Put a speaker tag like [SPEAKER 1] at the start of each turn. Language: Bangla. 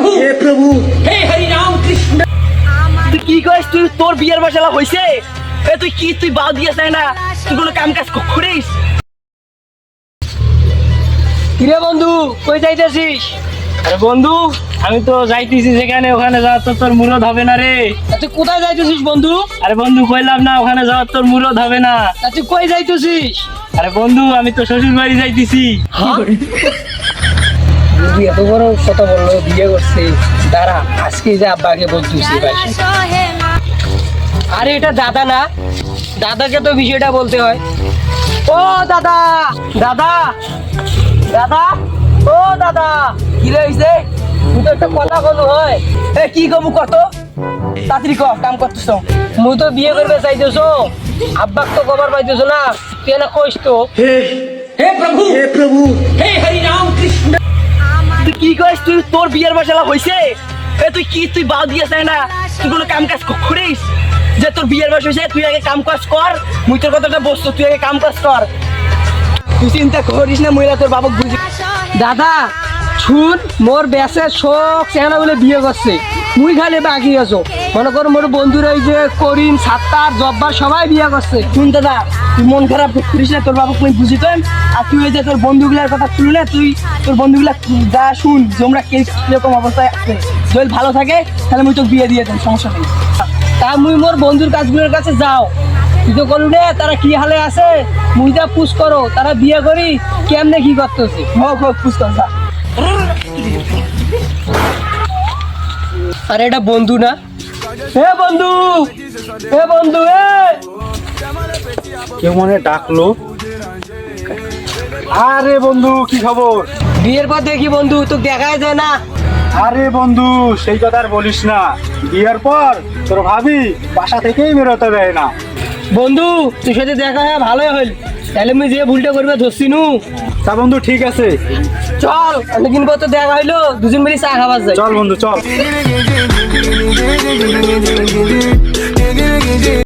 [SPEAKER 1] प्रभु हे प्रभु हे हरि राम कृष्ण।
[SPEAKER 2] তুই কি করিস? তুই তোর বিয়ের মশলা হইছে? এ তুই কি তুই বাদ দিয়েছ না? তুই কোনো কাম কাজ করিস? কিরে বন্ধু, কই যাইতেছিস?
[SPEAKER 3] আরে বন্ধু, আমি তো যাইতেছি যেখানে, ওখানে যাওয়ার তো তোর মুরদ হবে না রে।
[SPEAKER 2] তুই কোথায় যাইতেছিস বন্ধু?
[SPEAKER 3] আরে বন্ধু কইলাম না ওখানে যাওয়ার তোর মুরদ হবে না।
[SPEAKER 2] তুই কই যাইতেছিস?
[SPEAKER 3] আরে বন্ধু আমি তো শ্বশুর বাড়ি যাইতেছি।
[SPEAKER 2] এত বড় কথা বললো, বিয়ে করছে। দাঁড়া, আজকে যে আব্বাকে বলতেছি। আরে এটা দাদা না? দাদাকে তো বিষয়টা বলতে হয়। ও দাদা, দাদা, দাদা, ও দাদা, কি রয়েছে? তুই তো একটা কথা বলু হয়। এ কি কমু কত তাড়াতাড়ি ক, কাম করতেছ। মুই তো বিয়ে করবে চাইতেছ, আব্বাক তো কবার পাইতেছ না। তুই না কইস তো।
[SPEAKER 1] हे प्रभु हे हरि राम कृष्ण।
[SPEAKER 2] তুই কি করিস? তুই তোর বিয়ের মশলা হইছে? এ তুই কি তুই বাদ দিয়েছ না? তুই কোনো কাম কাজ করিস? যে তোর বিয়ের বয়স হয়েছে, তুই আগে কাম কাজ কর। মুই তোর কথাটা বসতো, তুই আগে কাম কাজ কর। তুই চিন্তা করিস না, মহিলা তোর বাবক বুঝি। দাদা শুন, মোর বেসে শোক চেহারা বলে বিয়ে করছে, মুই খালি বাকি আছো। মনে কর মোর বন্ধুরা এই যে করিম, সাত্তার, জব্বার সবাই বিয়ে করছে। শুন দাদা, তুই মন খারাপ করিস না, তোর বাবক মুই বুঝি তো। আর তুই ওই যে তোর বন্ধুগুলার কথা শুনলি না, তুই তোর বন্ধুগুলা যা শুন, তোমরা কিরকম অবস্থায় আছে। যদি ভালো থাকে তাহলে মুই তোকে বিয়ে দিয়ে দেন, সমস্যা নেই। তা মুই মোর বন্ধুর কাজগুলোর কাছে যাও, তুই তো করলু রে তারা কি হালে আছে, মুই যা পুষ করো তারা বিয়ে করি কেমনে কি করতেছে। হোক হোক, পুষ কর যা। আরে এটা বন্ধু না? হে বন্ধু, হে বন্ধু,
[SPEAKER 3] কেউ মনে ডাকলো। আরে বন্ধু কি খবর?
[SPEAKER 2] বিয়ের পর দেখি বন্ধু তোকে দেখাই যায় না।
[SPEAKER 3] আরে বন্ধু সেই কথা আর বলিস না, বিয়ের পর তোর ভাবি বাসা থেকেই বেরোতে দেয় না।
[SPEAKER 2] বন্ধু তুই সাথে দেখা হয় ভালোই হইল, তাহলে আমি যে ভুলটা করবে ধরছি নু।
[SPEAKER 3] তা বন্ধু ঠিক আছে,
[SPEAKER 2] চল অনেকদিন পর তো দেখা হইলো, দুজন মিলে চা খাবার যাই।
[SPEAKER 3] চল বন্ধু চল।